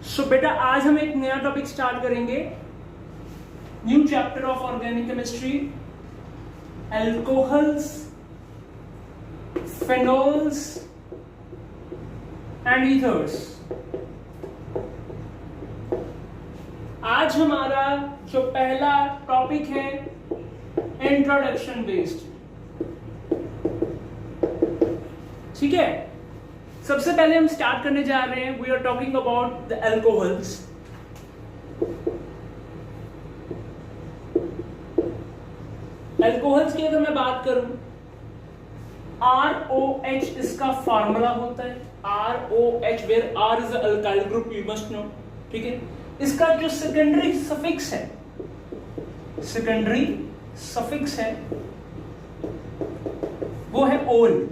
सो बेटा आज हम एक नया टॉपिक स्टार्ट करेंगे, new chapter of organic chemistry, alcohols, phenols and ethers. आज हमारा जो पहला टॉपिक है इंट्रोडक्शन बेस्ड, ठीक है। सबसे पहले हम स्टार्ट करने जा रहे हैं, we are talking about the alcohols. Alcohols की अगर मैं बात करूं, ROH इसका फार्मूला होता है, ROH where R is a alkyl group, you must know, ठीक है। इसका जो सेकेंडरी सफिक्स है, सेकेंडरी सफिक्स है वो है ओल।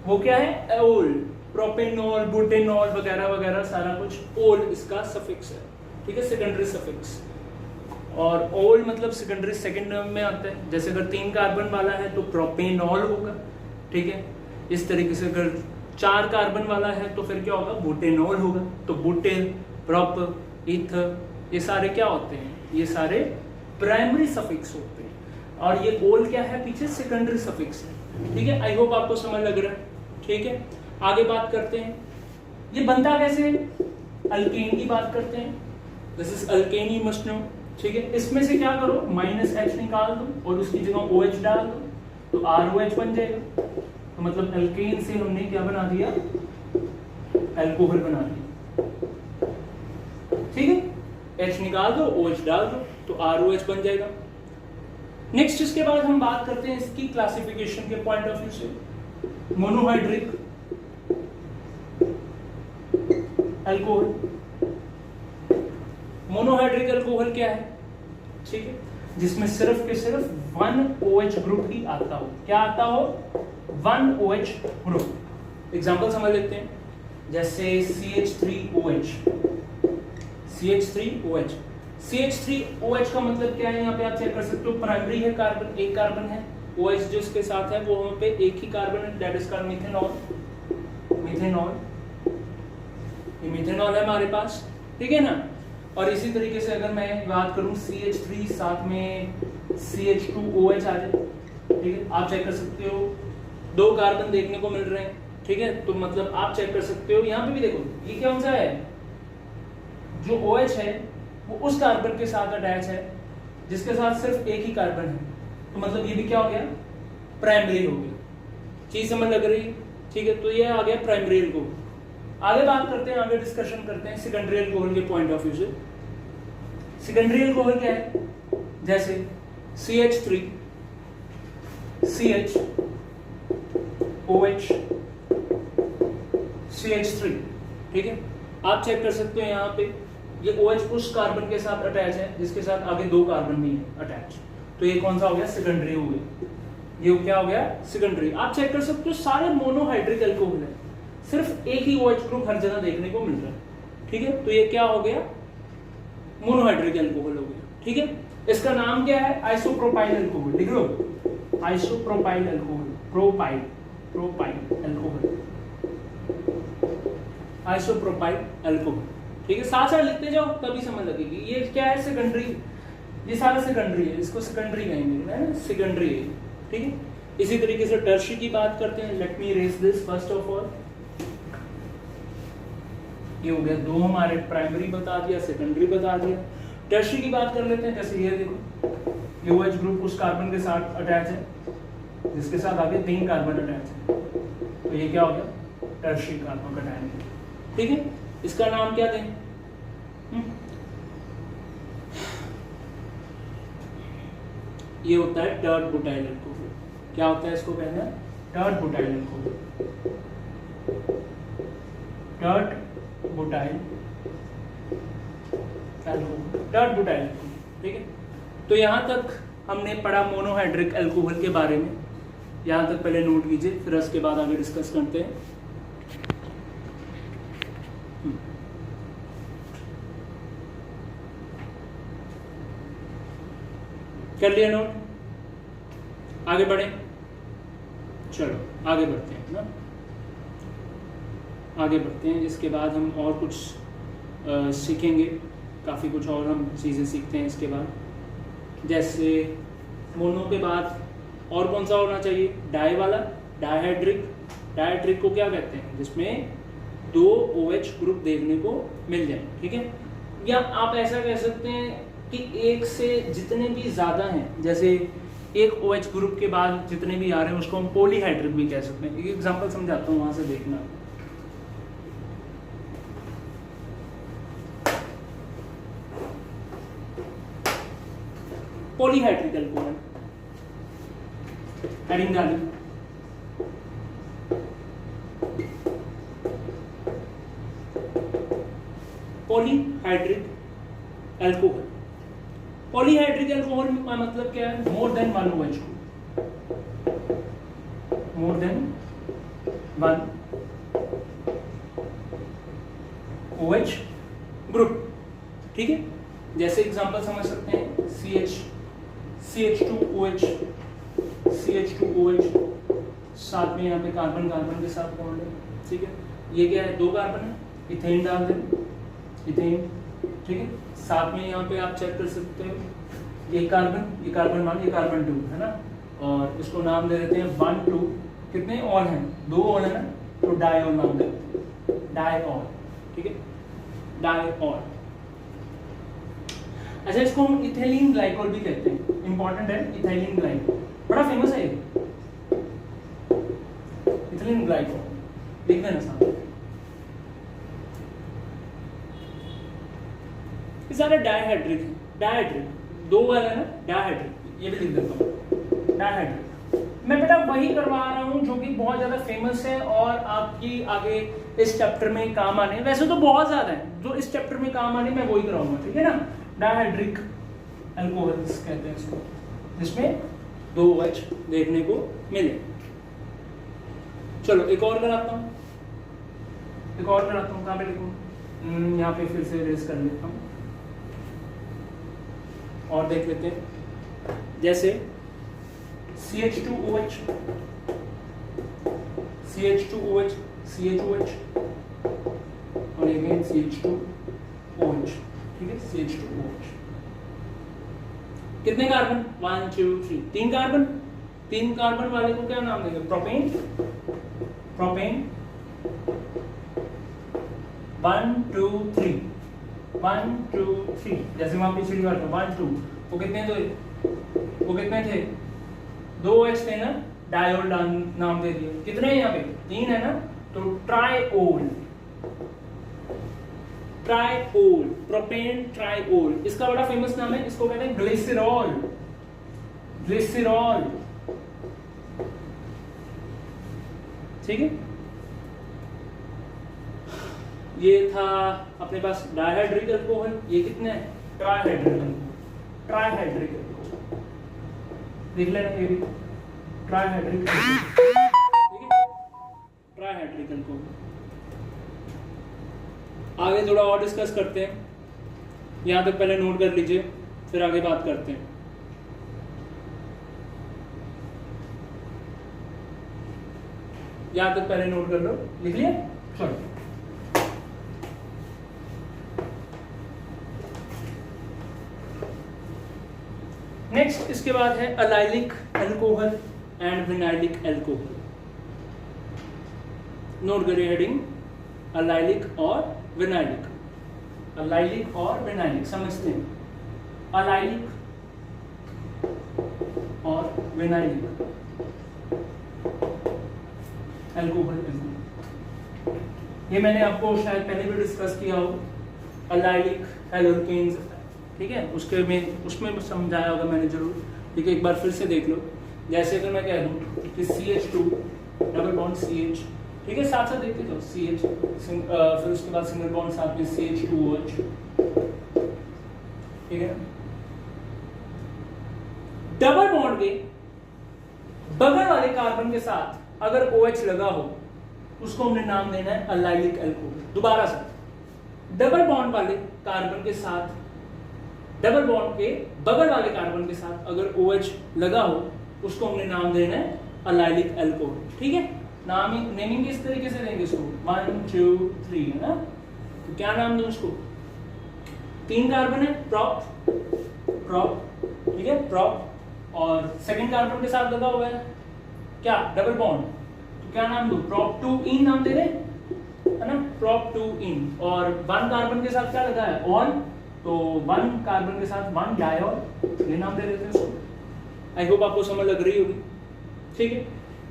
वो क्या है? ओल। प्रोपेनॉल, बुटेनॉल वगैरह वगैरह सारा कुछ ओल इसका सफिक्स है, ठीक है, सेकेंडरी सफिक्स। और ओल मतलब सेकेंडरी सेकंड में आता है। जैसे अगर 3 कार्बन वाला है तो प्रोपेनॉल होगा, ठीक है। इस तरीके से अगर 4 कार्बन वाला है तो फिर क्या होगा? बुटेनॉल होगा। तो बुटेन, प्रोप, ईथर, ये सारे क्या होते हैं? ये सारे प्राइमरी सफिक्स होते हैं। और ये ओल क्या है? पीछे सेकेंडरी सफिक्स है, ठीक है। आई होप आपको समझ लग रहा है, ठीक है। आगे बात करते हैं, ये बनता कैसे? अल्केन की बात करते हैं। This is alkane, you must know, ठीक है। इसमें से क्या करो? -H निकाल दो और उसकी जगह OH डाल दो तो ROH बन जाएगा। तो मतलब अल्केन से हमने क्या बना दिया? एल्कोहल बना दिया, ठीक है। H निकाल दो, OH डाल दो तो ROH बन जाएगा। नेक्स्ट इसके बाद हम बात करते हैं इसकी क्लासिफिकेशन के पॉइंट ऑफ व्यू से। मोनोहाइड्रिक अल्कोहल, मोनोहाइड्रिक अल्कोहल क्या है? ठीक है, जिसमें सिर्फ के सिर्फ 1 OH ग्रुप ही आता हो। क्या आता हो? 1 OH ग्रुप। एग्जांपल समझ लेते हैं, जैसे CH3OH, CH3OH। CH3OH का मतलब क्या है? यहाँ पे आप चेक कर सकते हो, प्राइमरी है कार्बन, एक कार्बन है। OH जो इसके साथ है वो वहाँ पे एक ही कार्बन है, that is called methanol. Methanol, ये मिथेनॉल है हमारे पास, ठीक है ना। और इसी तरीके से अगर मैं बात करूं CH3 साथ में CH2OH आ जाए, ठीक है। आप चेक कर सकते हो 2 कार्बन देखने को मिल रहे हैं, ठीक है। तो मतलब आप चेक कर सकते हो, यहाँ पे भी देखो ये कौन सा है? जो OH है वो उस कार्बन के साथ अटैच है जिसके साथ सिर्फ एक ही कार्बन है। तो मतलब ये भी क्या हो गया? प्राइमरी हो गया। चीज समझ लग रही है, ठीक है। तो ये आ गया प्राइमरी अल्कोहल। आगे बात करते हैं, आगे डिस्कशन करते हैं सेकेंडरी अल्कोहल के पॉइंट ऑफ व्यू से। सेकेंडरी अल्कोहल क्या है? जैसे CH3, CH, OH, CH3, ठीक है। आप चेक कर सकते हो यहाँ पे ये OH उस कार्बन के साथ अटैच है जिसके साथ आगे 2 कार्बन भी है अटैच। तो ये कौन सा हो गया? सेकेंडरी हो गया। ये क्या हो गया? सेकेंडरी। आप चेक कर सकते हो सारे मोनोहाइड्रिक अल्कोहल है, सिर्फ एक ही OH ग्रुप हर जगह देखने को मिल रहा है, ठीक है। तो ये क्या हो गया? मोनोहाइड्रिक अल्कोहल हो गया, ठीक है। इसका नाम क्या है? Isopropyl alcohol. लिख लो, isopropyl alcohol, propyl, propyl alcohol, isopropyl alcohol, ठीक है। साथ साथ लिखते जाओ तभी समझ लगेगी। ये क्या है? सेकेंडरी, ये सारा सेकेंडरी है, इसको सेकेंडरी कहेंगे, है ना, सेकेंडरी है, ठीक है। इसी तरीके से टर्शियरी की बात करते हैं। Let me raise this first of all. ये हो गया 2 हमारे, प्राइमरी बता दिया, सेकेंडरी बता दिया। टर्शियरी की बात कर लेते हैं। जैसे ये देखो, ये OH ग्रुप उस कार्बन के साथ अटैच है जिसके साथ आगे 3 कार्बन अटैच है। तो ये क्या हो गया? टर्शियरी कार्बन कैटायन, ठीक है। इसका नाम क्या दें? ये होता है टर्ड बुटाइल अल्कोहल। क्या होता है? इसको कहना है tert butyl alcohol, tert butyl alcohol, tert butyl alcohol, ठीक है। तो यहां तक हमने पढ़ा मोनोहाइड्रिक अल्कोहल के बारे में। यहां तक पहले नोट कीजिए, फिर उसके बाद आगे डिस्कस करते हैं। कर लिया नोट? आगे बढ़े, चलो आगे बढ़ते हैं ना, आगे बढ़ते हैं। जिसके बाद हम और कुछ सीखेंगे, काफ़ी कुछ और हम चीज़ें सीखते हैं इसके बाद। जैसे मोनो के बाद और कौन सा होना चाहिए, डाई वाला, डायहाइड्रिक। डायहाइड्रिक को क्या कहते हैं, जिसमें 2 OH ग्रुप देखने को मिल जाए, ठीक है। या आप ऐसा कह सकते हैं कि एक से जितने भी ज़्यादा हैं, जैसे एक OH ग्रुप के बाद जितने भी आ रहे हैं उसको हम पॉलीहाइड्रिक भी कह सकते हैं। एक एग्जांपल समझाता हूँ, वहाँ से देखना। पॉलीहाइड्रिक अल्कोहल, हेडिंग डाली, पॉलीहाइड्रिक अल्कोहल। पॉलीहाइड्रिक अल्कोहल का मतलब क्या है, more than 1 OH group, more than 1 OH group, ठीक है। जैसे एग्जांपल समझ सकते हैं, CH2OH, CH2OH, साथ में यहाँ पे कार्बन कार्बन के साथ बॉन्ड है, ठीक है। ये क्या है, 2 कार्बन है, इथेन डाल दें, इथेन, ठीक है। साथ में यहाँ पे आप चेक कर सकते हो, ये कार्बन 1, ये कार्बन 2 है ना, और इसको नाम दे देते हैं 1 2, कितने ऑल हैं, 2 ऑल है ना, तो डायऑल नाम देते हैं, डायऑल, ठीक है, डायऑल। अच्छा, इसको हम इथाइलिन ग्लाइकोल भी कहते हैं, इंपॉर्टेंट है, इथाइलिन ग्लाइकोल बड़ा फेमस है ये, इथाइलिन ग्लाइकोल, लिख देना सामने। सारे डायहाइड्रिक है, डायहाइड्रिक 2 वाला है ना, डायहाइड्रिक, ये भी लिख देता हूँ, डायहाइड्रिक। मैं बेटा वही करवा रहा हूँ जो कि बहुत ज्यादा फेमस है और आपकी आगे इस चैप्टर में काम आने, वैसे तो बहुत ज्यादा है जो इस चैप्टर में काम आने, मैं वही कराऊंगा, ठीक है ना। डायहाइड्रिक अल्कोहल्स कहते हैं इसको, जिसमें 2 OH देखने को मिले। चलो एक और कराता हूँ, कहाँ पे लिखूँ, यहाँ पे फिर से रेस कर लेता हूँ और देख लेते हैं। जैसे CH2OH, CH2OH, CHOH और अगेन CH2OH, ठीक है, CH2OH। कितने कार्बन, 1 2 3, 3 कार्बन। 3 कार्बन वाले को क्या नाम देंगे, प्रोपेन, प्रोपेन 1 2 3, 1 2 3, जैसे वहां पिछली बार 1 2, वो कितने थे, 2 OH थे ना, डायोल नाम दे दिया। कितने हैं यहाँ पे, 3 है ना, तो ट्राइओल, ट्राइओल, प्रोपेन ट्राइओल, इसका बड़ा फेमस नाम है, इसको कहते हैं ग्लिसरॉल, ग्लिसरॉल, ठीक है। ये था अपने पास डायहाइड्रिक अल्कोहल, ये कितने हैं, ट्राइहाइड्रिक अल्कोहल, ट्राइहाइड्रिक अल्कोहल, देख लेना ये भी ट्राइहाइड्रिक, ठीक है, ट्राइहाइड्रिक अल्कोहल। आगे थोड़ा और डिस्कस करते हैं, यहाँ तक पहले नोट कर लीजिए, फिर आगे बात करते हैं। यहाँ तक पहले नोट कर लो, लिख लिया, चलो। नेक्स्ट इसके बाद है allylic alcohol and vinylic alcohol. Note करिए हेडिंग, अलाइलिक और विनाइलिक, अलाइलिक और विनाइलिक समझते हैं। अलाइलिक और विनाइलिक अल्कोहल, ये मैंने आपको शायद पहले भी डिस्कस किया हो। अलाइलिक एल्केन्स, ठीक है, उसमें समझाया होगा मैंने जरूर, ठीक है, एक बार फिर से देख लो। जैसे अगर मैं कह दूं कि CH2 डबल बॉन्ड CH, ठीक है, साथ साथ देखते जाओ, CH फिर उसके बाद सिंगल बॉन्ड साथ में CH2OH, ठीक है। डबल बॉन्ड के बगल वाले कार्बन के साथ अगर OH लगा हो, उसको हमने नाम देना है अलाइलिक अल्कोहल। दोबारा से, डबल बॉन्ड वाले कार्बन के साथ, डबल बॉन्ड के बगल वाले कार्बन के साथ अगर OH लगा हो, उसको हमने नाम देना है अलाइलिक अल्कोहल, ठीक है। नेमिंग इस तरीके से देंगे इसको, 1 2 3, है ना। तो क्या नाम दूं उसको, 3 कार्बन है, प्रॉप प्रॉप, ठीक है प्रॉप, और सेकंड कार्बन के साथ लगा हुआ है क्या, डबल बॉन्ड, तो क्या नाम दो, prop 2 इन नाम दे दें, है ना, prop 2 इन। और 1 कार्बन के साथ क्या लगा है, ऑन, तो 1 कार्बन के साथ 1 डायऑल, ये नाम दे देते हैं इसको। आई होप आपको समझ लग रही होगी, ठीक है।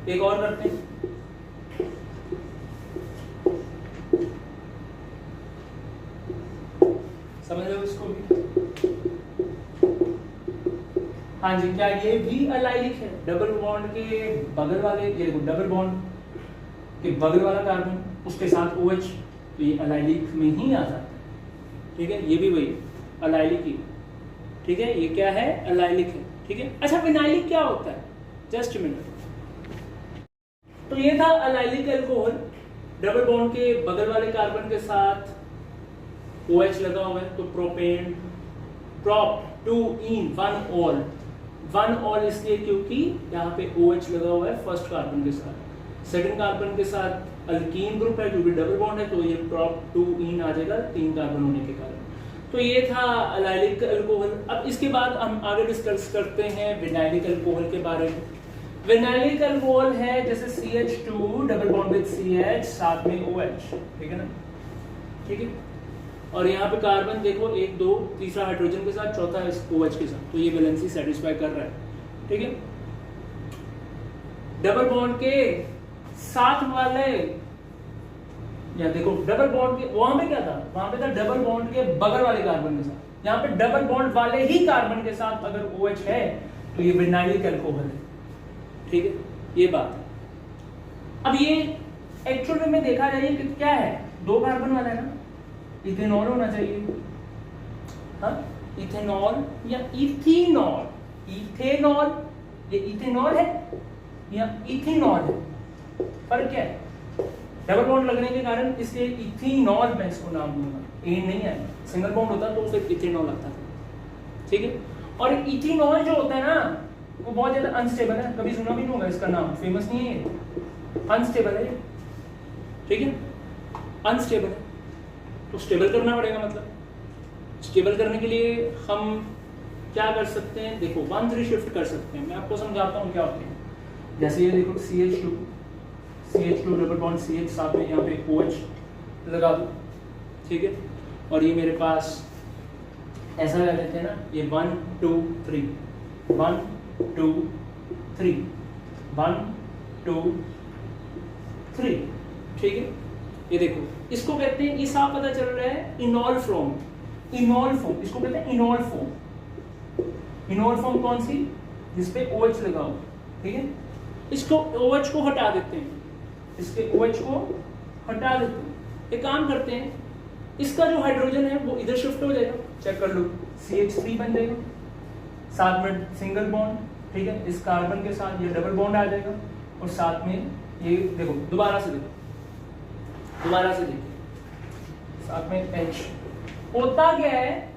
एक और करते हैं, समझ लो इसको भी। हाँ जी, क्या ये भी अलाइलिक है, डबल बॉन्ड के बगल वाले, ये देखो डबल बॉन्ड के बगल वाला कार्बन उसके साथ OH, तो ये अलाइलिक में ही आ जाता है, ठीक है। ये भी वही अलाइलिक ही, ठीक है, ये क्या है, अलाइलिक है, ठीक है। अच्छा, विनाइलिक क्या होता है, जस्ट मिनट। तो ये था अलाइलिक अल्कोहल, डबल बॉन्ड के बगल वाले कार्बन के साथ OH लगा हुआ है, तो प्रोपेन, prop 2 इन 1 ऑल, 1 ऑल इसलिए क्योंकि यहाँ पे OH लगा हुआ है फर्स्ट कार्बन के साथ, सेकंड कार्बन के साथ अल्कीन ग्रुप है क्योंकि डबल बॉन्ड है, तो ये prop 2 इन आ जाएगा 3 कार्बन होने के कारण। तो ये था अलाइलिक अल्कोहल। अब इसके बाद हम आगे डिस्कस करते हैं विनाइलिक अल्कोहल के बारे में। विनाइलिक अल्कोहल है जैसे CH2 double bond with CH साथ में OH, ठीक है ना, ठीक है। और यहाँ पे कार्बन देखो 1 2 तीसरा हाइड्रोजन के साथ, चौथा OH के साथ, तो ये वैलेंसी सेटिस्फाई कर रहा है, ठीक है। डबल बॉन्ड के साथ वाले, या देखो डबल बॉन्ड के, वहां पे क्या था, वहां पे था डबल बॉन्ड के बगल वाले कार्बन के साथ, यहाँ पे डबल बॉन्ड वाले ही कार्बन के साथ अगर OH है तो ये विनाइलिक अल्कोहल है, ठीक है, ये बात है। अब ये एक्चुअल में देखा जाए कि क्या है, 2 कार्बन वाला है ना, इथेनॉल होना चाहिए, हाँ, इथेनॉल या इथेनॉल, इथेनॉल, ये इथेनॉल है या इथेनॉल है, फर्क क्या है, डबल बॉन्ड लगने के कारण इसलिए इथेनॉल मैं इसको नाम दूंगा, ए नहीं है, सिंगल बॉन्ड होता तो फिर इथेनॉल आता था, ठीक है। और इथेनॉल जो होता है ना वो बहुत ज्यादा अनस्टेबल है, कभी सुना भी नहीं होगा इसका नाम, फेमस नहीं है, अनस्टेबल है, ठीक है, अनस्टेबल है, तो स्टेबल करना पड़ेगा। मतलब स्टेबल करने के लिए हम क्या कर सकते हैं, देखो 1 3 शिफ्ट कर सकते हैं, मैं आपको समझाता हूँ क्या होते हैं। जैसे ये देखो CH2 डबल बॉन्ड CH साथ में यहाँ पे OH लगा दो, ठीक है, और ये मेरे पास ऐसा लगा लेते हैं ना, ये 1 2 3 1 2 3 1 2 3, ठीक है। ये देखो इसको कहते हैं, ये साफ पता चल रहा है इनॉल फॉर्म, इनॉल फॉर्म इसको कहते हैं, इनॉल फॉर्म। इनॉल फॉर्म कौन सी, जिसपे OH लगा हो, ठीक है। इसको OH को हटा देते हैं, इसके OH को हटा देते हैं, एक काम करते हैं, इसका जो हाइड्रोजन है वो इधर शिफ्ट हो जाएगा, चेक कर लो, CH3 बन जाएगा, साथ में सिंगल बॉन्ड, ठीक है, इस कार्बन के साथ ये डबल बॉन्ड आ जाएगा, और साथ में ये देखो दोबारा से देखिए, साथ में H। होता क्या है,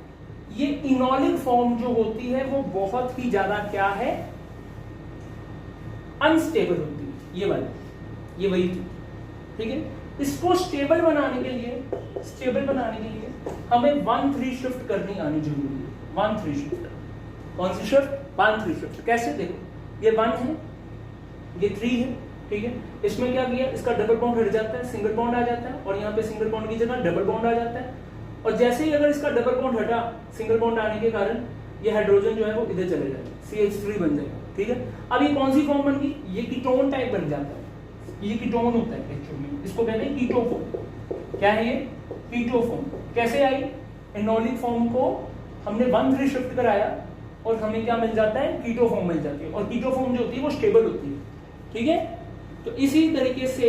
ये इनॉलिक फॉर्म जो होती है वो बहुत ही ज्यादा क्या है, अनस्टेबल होती है, ये वाली, ये वही थी, ठीक है। इसको स्टेबल बनाने के लिए हमें 1 3 शिफ्ट करनी आनी जरूरी है, 1 3 शिफ्ट। कौन सी शिफ्ट, 1 3 शिफ्ट। कैसे, देखो ये 1 है, ये 3 है, ठीक है। इसमें क्या किया, इसका डबल बॉन्ड हट जाता है, सिंगल बॉन्ड आ जाता है, और यहाँ पे सिंगल बॉन्ड की जगह डबल बॉन्ड आ जाता है, और जैसे ही अगर इसका डबल बॉन्ड हटा, सिंगल बॉन्ड आने के कारण ये हाइड्रोजन जो है वो इधर चले जाएगा, CH3 बन जाएगा, ठीक है। अब ये कौन सी फॉर्म बन गई, ये कीटोन टाइप बन जाता है, ये कीटोन होता है एक्चुअली में, इसको कहते हैं कीटो फॉर्म। क्या है ये, कीटो फॉर्म। कैसे आई, इनॉलिक फॉर्म को हमने 1 3 शिफ्ट कराया और हमें क्या मिल जाता है, कीटो फॉर्म मिल जाती है, और कीटो फॉर्म जो होती है वो स्टेबल होती है, ठीक है। तो इसी तरीके से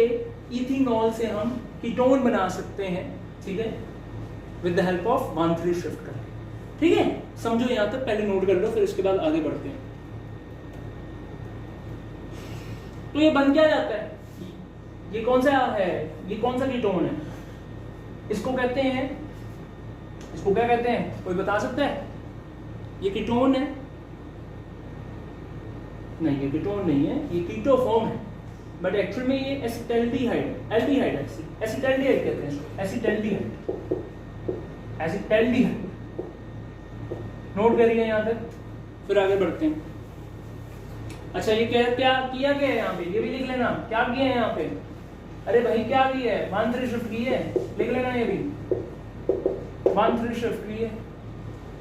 इथेनॉल से हम कीटोन बना सकते हैं, ठीक है, with the help of 1 3 shift करके, ठीक है। समझो यहां तक, पहले नोट कर लो, फिर इसके बाद आगे बढ़ते हैं। तो ये बन क्या जाता है, ये कौन सा है, ये कौन सा कीटोन है, इसको कहते हैं, इसको क्या कहते हैं, कोई बता सकता है, ये कीटोन है, नहीं ये कीटोन नहीं है, ये कीटो फॉर्म है, बट एक्चुअल में ये एसिटाल्डिहाइड, एसिटाल्डिहाइड कहते हैं इसको, एसिटाल्डिहाइड। नोट करिए यहाँ तक, फिर आगे बढ़ते हैं। अच्छा ये क्या किया गया है यहाँ पे, ये भी लिख लेना क्या किया है यहाँ पे। अरे भाई क्या किया है, 1 3 शिफ्ट की है, लिख लेना ये भी 1 3 शिफ्ट की है,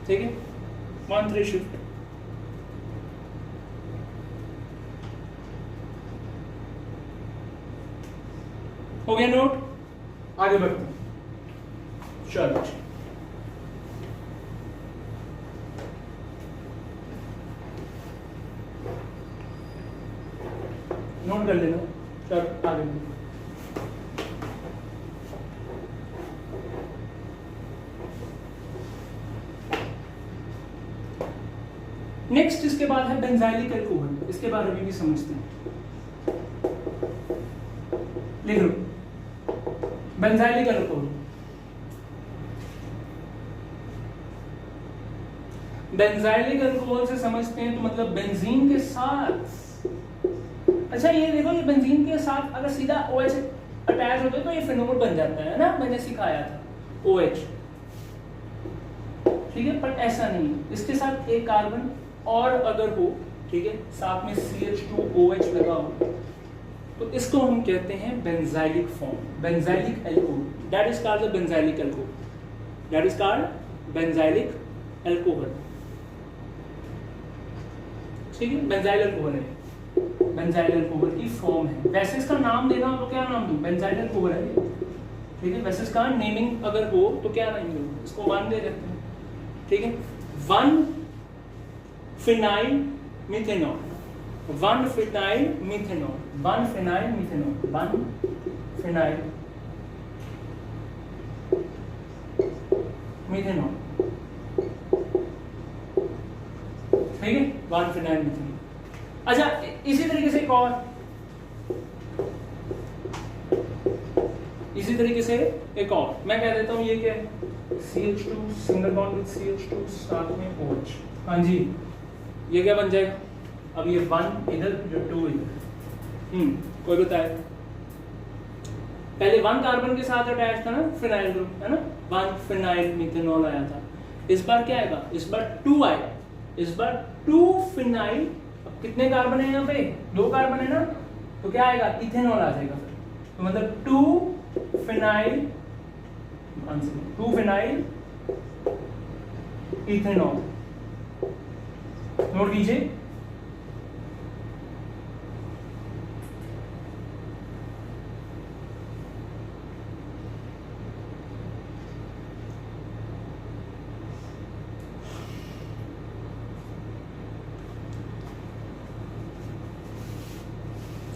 ठीक है 1 3 शिफ्ट। हो गया नोट, आगे बढ़ते हैं। चलो नोट कर लेना, चलो आगे। नेक्स्ट इसके बाद है बेंजाइलिक अल्कोहल, इसके बारे में भी समझते हैं। लिख लो बेंजाइलिक अल्कोहल। बेंजाइलिक अल्कोहल से समझते हैं तो मतलब बेंजीन के साथ, अच्छा ये देखो ये बेंजीन के साथ अगर सीधा OH अटैच होते तो ये फिनोल बन जाता है ना, मैंने सिखाया था OH, ठीक है, पर ऐसा नहीं, इसके साथ एक कार्बन और अगर हो, ठीक है, साथ में CH2OH लगा हो तो इसको हम कहते हैं benzylic form, benzylic alcohol, that is called the benzylic alcohol, that is called benzylic alcohol, ठीक है, बेंजाइल अल्कोहल है, बेंजाइल अल्कोहल की फॉर्म है। वैसे इसका नाम देना हो तो क्या नाम दूं, बेंजाइल अल्कोहल है, ठीक है, वैसे इसका नेमिंग अगर हो तो क्या नाम दूं, इसको 1 दे देते हैं, ठीक है, 1 phenyl methanol, 1 phenyl methanol, 1 phenyl methanol, 1 phenyl methanol, ठीक है, 1 फिनाइल मिथेनॉल। अच्छा इसी तरीके से एक और, इसी तरीके से एक और मैं कह देता हूं, ये क्या है, CH2 single bond with CH2 साथ में OH, हाँ जी, ये क्या बन जाएगा, अब ये 1 इधर जो 2 इधर, कोई बताए, पहले 1 कार्बन के साथ अटैच था ना फिनाइल ग्रुप, है ना, 1 फिनाइल मिथेनॉल आया था, इस बार क्या आएगा, इस बार 2 आएगा, इस बार 2 फिनाइल, अब कितने कार्बन है यहाँ पे, 2 कार्बन है ना, तो क्या आएगा, इथेनॉल आ जाएगा, तो मतलब 2 फिनाइल इथेनॉल, नोट कीजिए।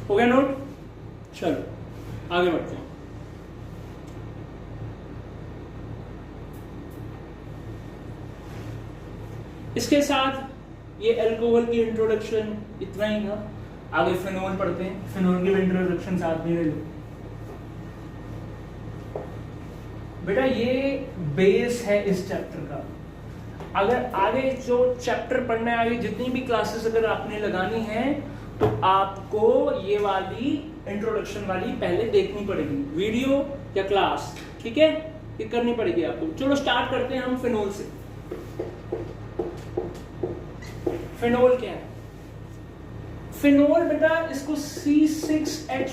हो गया नोट, चलो आगे बढ़ते हैं। इसके साथ ये अल्कोहल की इंट्रोडक्शन इतना ही था, आगे फिनोल पढ़ते हैं, फिनोल की इंट्रोडक्शन साथ में ले लो बेटा, ये बेस है इस चैप्टर का। अगर आगे जो चैप्टर पढ़ना है, आगे जितनी भी क्लासेस अगर आपने लगानी है तो आपको ये वाली इंट्रोडक्शन वाली पहले देखनी पड़ेगी, वीडियो या क्लास, ठीक है, ये करनी पड़ेगी आपको। चलो स्टार्ट करते हैं हम फिनोल से। फिनोल क्या है, फिनोल बेटा इसको C6H